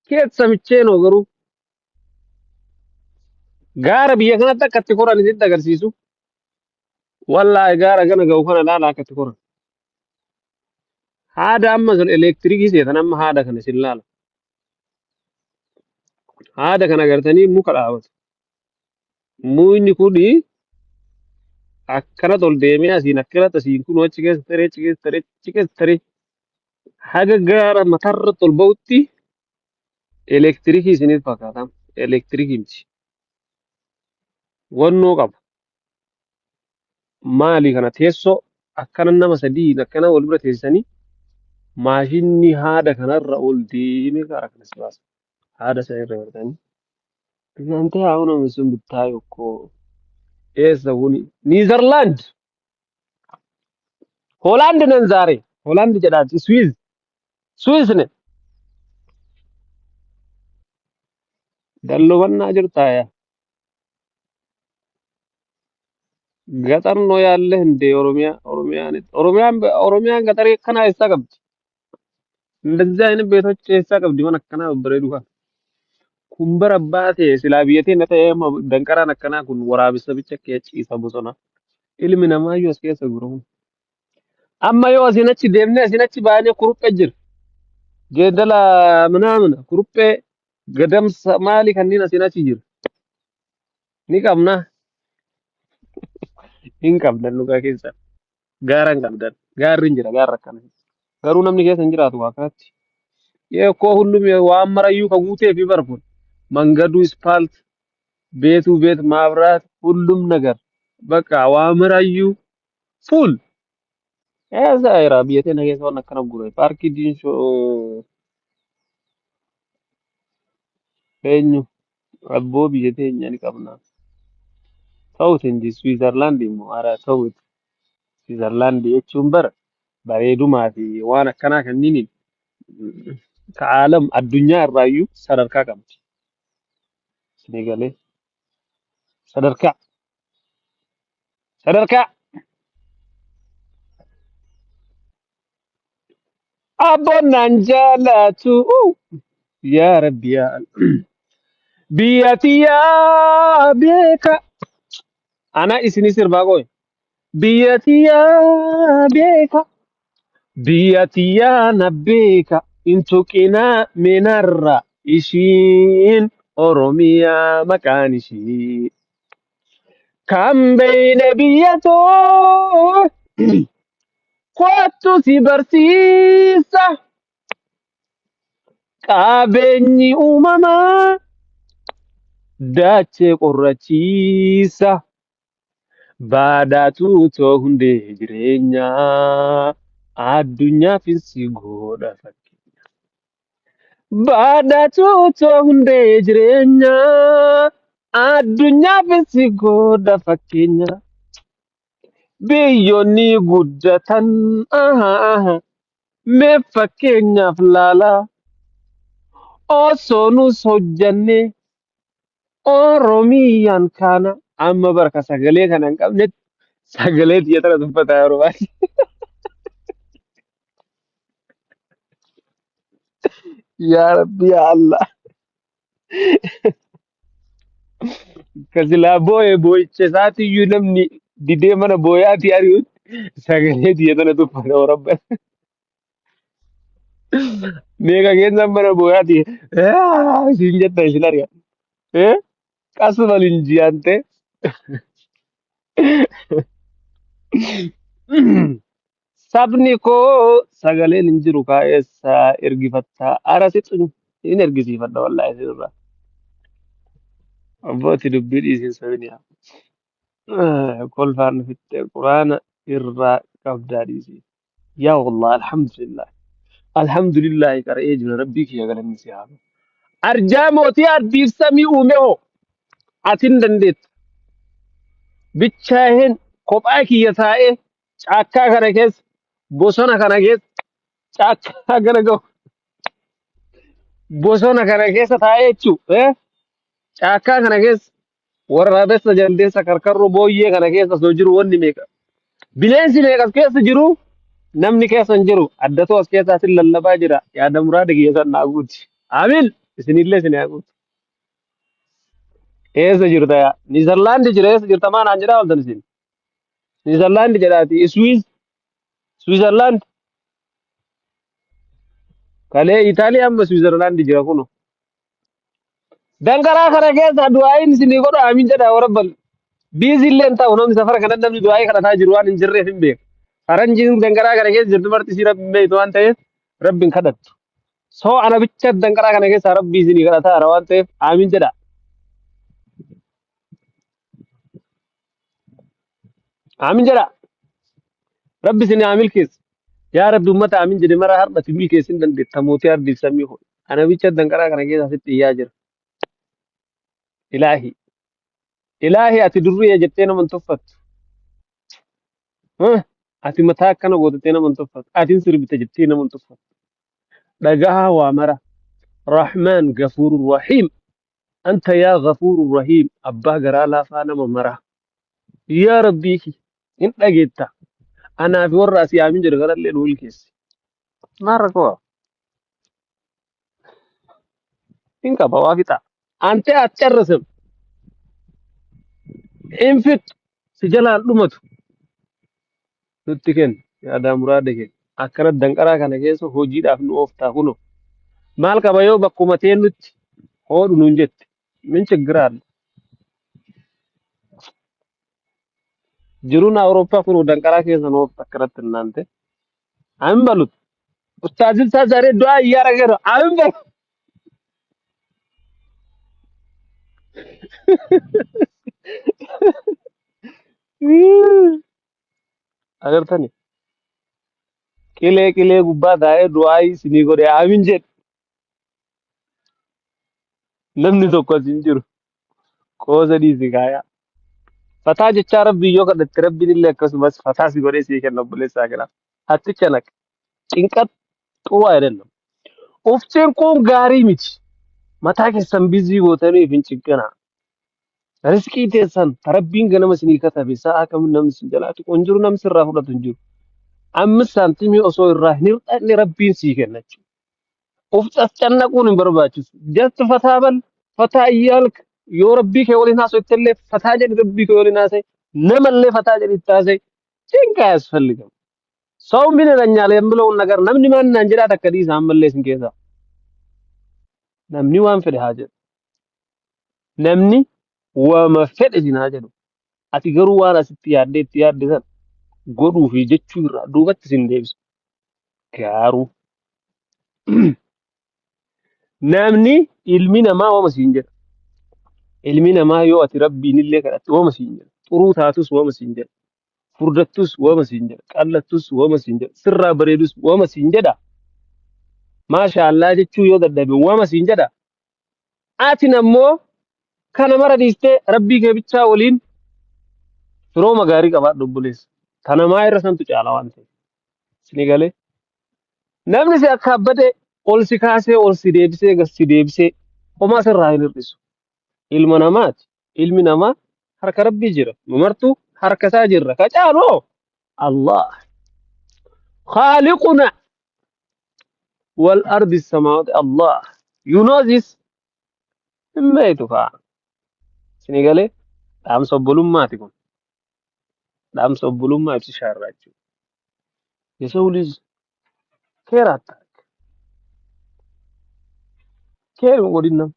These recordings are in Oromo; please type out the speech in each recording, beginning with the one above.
keessa micheenoo garuu gaara biyya kanatti akka itti koran isitti agarsiisu. Wallaahi gaara kana ga'u kana laala akka itti koran. Haada amma sun elektirikii seetan amma haada kana isin laala. Haada kana agartanii muka dhaabatu. Mukni kuni akkana ol deemee asiin akkanatti asiin kun achi keessa taree achi keessa taree achi keessa taree haga gaara mataarratti ol ba'utti elektirikii isiniif fakkaata. Elektirikii miti. Wannoo qaba. Maali kana teessoo akkana nama sadii akkana wal bira teessisanii maashinni haada kanarra ol deemee gaara kanas baasa. Haada sana irra gartanii. እናንተ አሁን እሱን ብታዩ እኮ ይሄ ሰውን ኒዘርላንድ ሆላንድ ነን ዛሬ ሆላንድ ጀዳት ስዊዝ ነን ደሎበና ጅርታያ ገጠር ነው ያለህ እንደ ኦሮሚያን ገጠር ከና ይሳቀብት እንደዚህ አይነት ቤቶች ይሳቀብት ሆነ ከና በረዱካ ኩምበር አባቴ ስላ ቢየቴ ነተ ደንቀራን አከና ኩን ወራብሰ ብቻ ከጪሳ ቦሶና ilmi namaa yoo as keessa guramu amma yoo asinachi deemnee asinachi baanee kuruphee jira jeedala ምናምን kuruphee gadamsa maali kanneen asinachi jira ni qabna hin qabdan dhugaa keessa gaara hin qabdan gaarri hin jira gaarra akkana garuu namni keessa hin jiraatu waaqaatti yee koo hullum waan marayyuu ka guutee fi barkun መንገዱ ስፓልት ቤቱ ቤት ማብራት ሁሉም ነገር በቃ ዋምራዩ ፉል esa era biyete na keessa waan akkana gure paarkii diinshoo eenyu abboo biyya teenya ni qabna ta'uti inji Switzerland immoo ara ta'uti Switzerland jechuun bara bareedumaa fi waan akkanaa kanneen ka aalam addunyaa irraayyuu sadarkaa qabdi. Senegalee sadarkaa sadarkaa abboonnaan jaalatu yaa rabbi yaa biyya tiyyaa beeka ana isinis sirbaa qoy biyya tiyyaa beeka biyya tiyyaa na beeka intuqinaa minarra ishiin oromiyaa maqaan ishii kan beeyne biyya too kottu si barsiisa qabeenyi uumamaa dachee qorrachiisa baadaatu too hundee jireenyaa addunyaafis si godha fakkeenya baadaatu too hundee jireenyaa addunyaafis si godha fakkeenya biyyoonni guddatan mee fakkeenyaaf laalaa osoo nus hojjanne oromiyaan kana amma barka sagalee kana hin qabnetti sagalee xiyya tana dubbataa yeroo baay'ee yaa rabbi yaa allah kasilaa boo'e boo'icha isaatiyyuu namni didee mana boo'aati ari'utti sagalee xiyya tana dubbata warabban meeqa keessan mana boo'aati isin jetta isin ari'a qasuma linjiyante sabni koo sagaleen hin jiru kaa'eessa ergifattaa arasitti hin ergisiifadha wallaahi isinirraa abbooti dubbii dhiisin sabiniyaa kolfaan fitte quraana irraa qabdaa dhiisii yaa wallah alhamdulillahi qara'ee jira rabbii kiyya galanni si haa arjaa mootii ardiif samii uume hoo atin dandeetta bichaaheen kophaa kiyya taa'ee caakkaa kana keessa bosona kana keessa caakkaa kana gahu bosona kana keessa taa'ee jechuu caakkaa kana keessa waraabessa jaldeessa karkarroo booyyee kana keessa osoo jiru wanni meeqa bineensi meeqas keessa jiru namni keessa hin jiru addatoo as keessaatiin lallabaa jira yaada muraada kiyya san naa guuti amiin isinillee isin haa guutu. Eessa jirta yaa? Niizerlaandi jira eessa jirta maan aan jedhaa ooltan isin? Niizerlaandi jedhaati. Swiizerlaand kalee Itaaliyaa amma Swiizerlaandi jira kuno. Danqaraa kana keessa du'aayin isinii godhu aamin jedhaa warabbal. Biizillee hin ta'u namni safara kanatti namni du'aayii kadhataa jiru waan hin jirreef hin beeku. Faranjiin danqaraa kana keessa jirtu marti isii rabbi hin beektu waan ta'eef rabbi hin kadhattu. So ana bicha danqaraa kana keessa rabbi isinii kadhataa waan ta'eef aamin jedhaa. Aamin jedhaa. Rabbi isinii haa milkeessu. Yaa rabbi ummata aamin jedhe mara har'ati milkeessin dandeetta mootii ardiif sammii ho'i. Ana bicha danqaraa kana keessa asitti iyyaa jira. Ilaahi. Ilaahi ati durriya jettee nama hin tuffattu. Ati mataa akkana gootattee nama hin tuffattu. Atiin sirbita jettee nama hin tuffattu. Dhagahaa waa mara. Rahmaan gafuurur rahiim. Anta yaa gafuurur rahiim. Abbaa garaa laafaa nama mara. Yaa rabbii hin dhageetta. Anaa fi warra asii aamin jedhu kanallee nu milkeessi. Maal rakkoo? Hin qaba waa fixa. Antee ati carrasam. Hin fixu. Si jalaan dhumatu. Nutti kenna. Yaadaa muraada kenna. Akkanatti danqaraa kana keessa hojiidhaaf nu ooftaa kuno. Maal qaba yoo bakkuma teen nutti hoodhu nuun jette. Min chiggiraadha. Jiruun Awurooppaa kun danqaraa keessa nu oofta akkanatti naante. Amin balut. Ustaazin isaa zaree du'aa iyyaa rageera. Amin balut. Agartani. Qilee gubbaa taa'ee du'aa isinii godhe amin jedhe. Namni tokko as hin jiru. Qoosa dhiisi kaayaa. Fataa jechaa rabbii yoo kadhatte rabbiin illee akkasumas fataa si godhee sii kenna obboleessaa jira. Hatticha naq. Cinqat xuwaa jedhanna. Uftiin kun gaarii miti. Mataa keessan bizii gootanii hin cinqanaa. Riskii teessan rabbiin ganama isinii katabe sa'a kam namni sin jalaatu kun jiru namni sirraa fudhatu hin jiru. Ammis saantimii osoo irraa hin hir'anne rabbiin sii kenna jechuudha. Uf cannaquun hin barbaachisu. Jasti fataa bal fataa iyyaalka yoo rabbii kee waliin haasofte illee fataa jedhi rabbii kee waliin haasa'e namallee fataa jedhi itti haasa'e cinqaa ያስፈልጋል ሰው ምን ይለኛል የምለውን ነገር namni ማን naan jedhaa takka dhiisa ammallee isin keessaa namni waan fedhe haa jedhu namni waama fedhe isin haa jedhu ati garuu waan asitti yaaddee itti yaadde san godhuu fi jechuu irraa duubatti isin deebisu gaaruu namni ilmi namaa waama siin jedha ilmi namaa yoo ati rabbiin illee kadhatte waama siin jedha xuruu taatus waama siin jedha furdattus waama siin jedha qallattus waama siin jedha sirraa bareedus waama siin jedha maashaallah jechuu yoo dadhabe waama siin jedha ati ammoo kana mara dhiistee rabbii kee bichaa waliin firooma gaarii qabaadhu obboleessa kana maa irra santu caala waan ta'eef sini galee namni si akka abbate ol si kaasee ol si deebisee gas si deebisee homaa sirraa hin hir'isu ilma namaati ilmi namaa harka rabbii jira mamartuu harka isaa jirra ka caaloo Allah خالقنا والأرض السماوات الله you know this ما يتفع سنغالي دام صبولوماتي كون دام صبولوما يتشار راجو يسوليز كيرات كير ودينا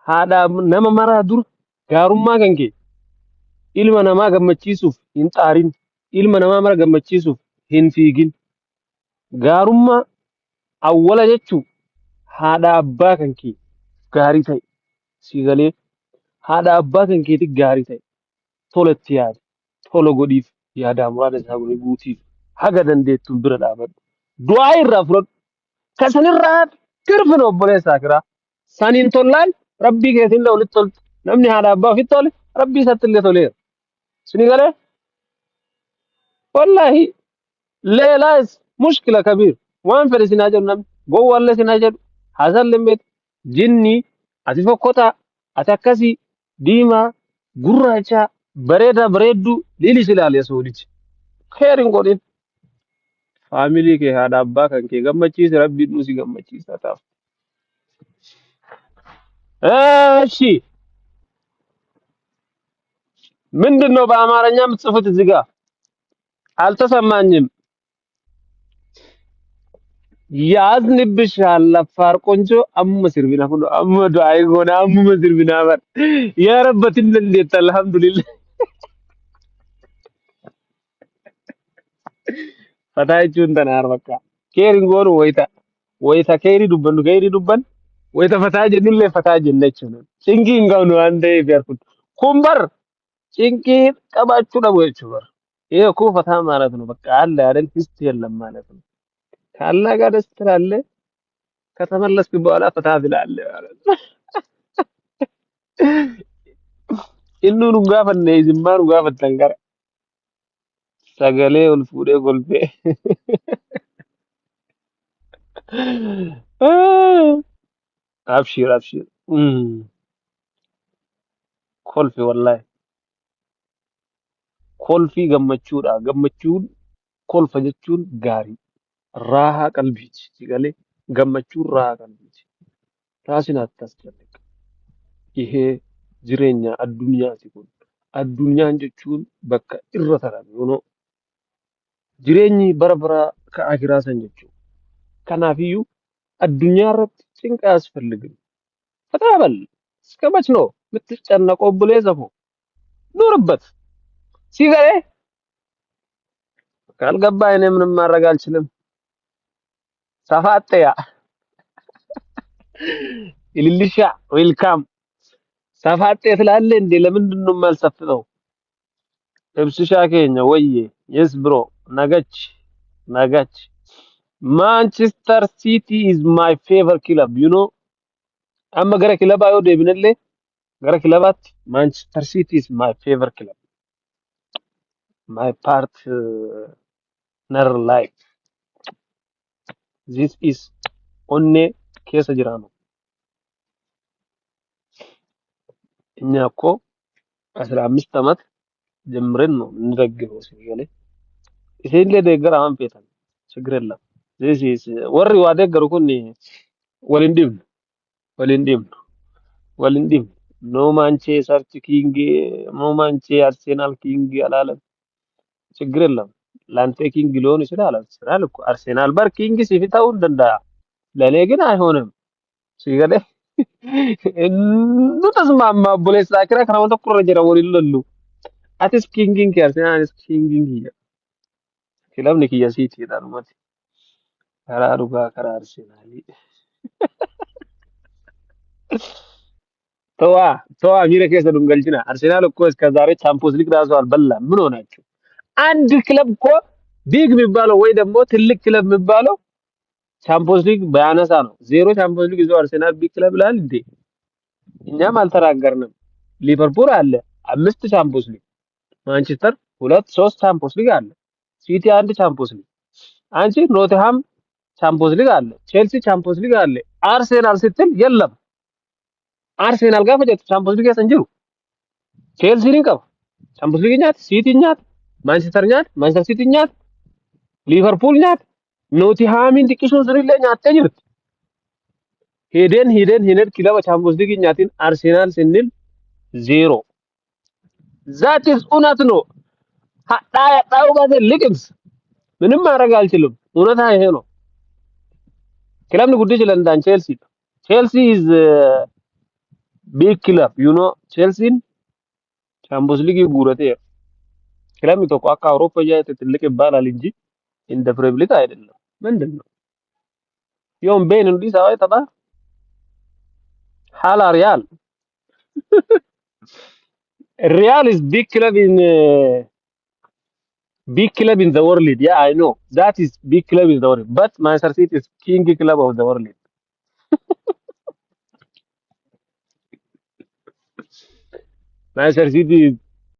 هذا نما مرا دور غاروما كانكي ilma namaa gammachiisuuf hin xaarin ilma namaa mara gammachiisuuf hin fiigin gaarummaa awwala jechuu haadha abbaa kan kee gaarii ta'e si galee haadha abbaa kan keetii gaarii ta'e tolatti yaade tola godhiif yaadaa muraada isaa godhee guutiif haga dandeettuun bira dhaabadhu du'aa irraa fudhadhu kasanirraa tirfin obboleessaa kiraa saniin tollaan rabbii keetiin illee walitti toltu namni haadha abbaa ofitti tole rabbii isaatti illee toleera. سنغالي والله لا لا مشكلة كبير وان فري سناجر نم جو والله سناجر حصل لمبت جني أتفقطع أتكسي ديما غراجا بريدا بريدو ليلي سلال يسوليج خير قولين faamilii kee haadha abbaa kan kee gammachiise rabbiin nu si gammachiisa ta'a. እሺ ምንድን ነው በአማርኛ የምትጽፉት እዚህ ጋር? አልተሰማኝም። ያዝንብሻል አፋር ቆንጆ አሙመ ሲርቢና ሁሉ አሙመ ዱዓይ ጎና አሙመ ሲርቢና በር ያረበትን እንዴት አልሐምዱሊላህ ፈታችሁን ተናር በቃ ኬሪን ጎኑ ወይታ ኬሪ ዱበን ወይታ ፈታ ጀኑለ ፈታ ጀነችሁ ነው ጭንቂ እንጋው ነው አንዴ ቢያርኩት ኩምበር ጭንቂ ቀባችሁ ነው ወይችሁ በር ይሄ እኮ ፈታ ማለት ነው። በቃ አለ አይደል ፊስት የለም ማለት ነው። ካላህ ጋር ደስ ትላለህ። ከተመለስክ በኋላ ፈታ ትላለህ ማለት ነው። ኢኑኑ ጋፈነ ይዝማሩ ጋፈተን ጋር ሰገሌ ኡልፉዴ ጎልቤ አብሽር አብሽር ኮልፌ ወላሂ ኮልፊ ገመቹudha gammachuun kolfa jechuun gaarii raahaa qalbiiti sigalee gammachuun raahaa qalbiiti raasin attasjalleq ይሄ jireenya addunyaati kun addunyaan jechuun bakka irra taran yono jireenyi bara bara ka akiraa san jechuudha kanaafiyyuu addunyaa irratti cinqa aasፈልግም ፈታ በል እስከ መች ነው የምትጨነቀው ብለህ ዘፎ ኑርበት ሲገሬ ካልገባ እኔ ምንም ማድረግ አልችልም ሰፋጠያ ኢልልሻ ዌልካም ሰፋጤ ትላለህ እንዴ ለምንድን ነው የማልሰፍጠው እብስሻ ከኛ ወዬ የስ ብሮ ነገች ነገች ማንቸስተር ሲቲ is my favorite club you know amma gara kilaba yoo deebinallee gara kilabaatti Manchester City is my favorite club my partner life this is onne keessa jiraanu እኛ እኮ 15 ዓመት ጀምረን ነው እንደግፈው ሲገለ ይሄን ለደገር አሁን ፌታል ችግር የለም this is ወሪ ዋደገሩ ኩኒ ወልንዲም ወልንዲም ወልንዲም ኖ ማንቸስተር ኪንግ ኖ ማንቼ አርሴናል ኪንግ አላለም ችግር የለም ላንተ ኪንግ ሊሆን ይችላል አርሴናል እኮ አርሴናል በር ኪንግ ሲፊታው እንደንዳ ለኔ ግን አይሆንም ሲገለ እንዱ ተስማማ ቦሌስ አክራ ከራውን ተቆረ ጀራ ወልለሉ አትስ ኪንግን ከአርሴናል አትስ ኪንግን ክለብ ንክ የሲቲ ዳርማት ከራሩጋ ከራ አርሴናል ተዋ ተዋ ሚረ ከሰ ዱንገልጭና አርሴናል እኮ እስከ ዛሬ ቻምፒዮንስ ሊግ ራሱ አልበላም ምን ሆናችሁ አንድ ክለብ እኮ ቢግ የሚባለው ወይ ደግሞ ትልቅ ክለብ የሚባለው ቻምፒዮንስ ሊግ ባያነሳ ነው ዜሮ ቻምፒዮንስ ሊግ ይዞ አርሴናል ቢግ ክለብ ላል እንዴ እኛም አልተራገርንም ሊቨርፑል አለ 5 ቻምፒዮንስ ሊግ ማንቸስተር 2 3 ቻምፒዮንስ ሊግ አለ ሲቲ 1 ቻምፒዮንስ ሊግ አንቺ ኖቲንሃም ቻምፒዮንስ ሊግ አለ ቼልሲ ቻምፒዮንስ ሊግ አለ አርሴናል ስትል የለም አርሴናል ጋር ፈጀት ቻምፒዮንስ ሊግ ያሰንጅሩ ቼልሲ ሊንቀው ቻምፒዮንስ ሊግ ኛት ሲቲ ኛት ማንቸስተር ኛት ማንቸስተር ሲቲ ኛት ሊቨርፑል ኛት ኖቲንሃምን ጥቂሱን ዝሪለ ኛት ተጅርት ሄደን ክለብ ቻምፒዮንስ ሊግ ኛትን አርሴናል ስንል ዜሮ ዛት ኢዝ ኡናት ነው ዳው ባዘ ልቅምስ ምንም ማድረግ አልችልም እውነታ ይሄ ነው ክለብ ነው ጉድሽ ለንዳን ቼልሲ is big club you know ቼልሲን ቻምፒዮንስ ሊግ ጉረቴ ክለብ ነው ተቋቋ አውሮፓ ያይተ ትልቅ ይባላል እንጂ እንደ ፕሪሚየር ሊግ አይደለም ምንድነው ዮም ቤን እንዲ ሳይ ተባ ሐላ ሪያል is big club in the world yeah I know that is big club in the world but Manchester City is king club of the world Manchester City is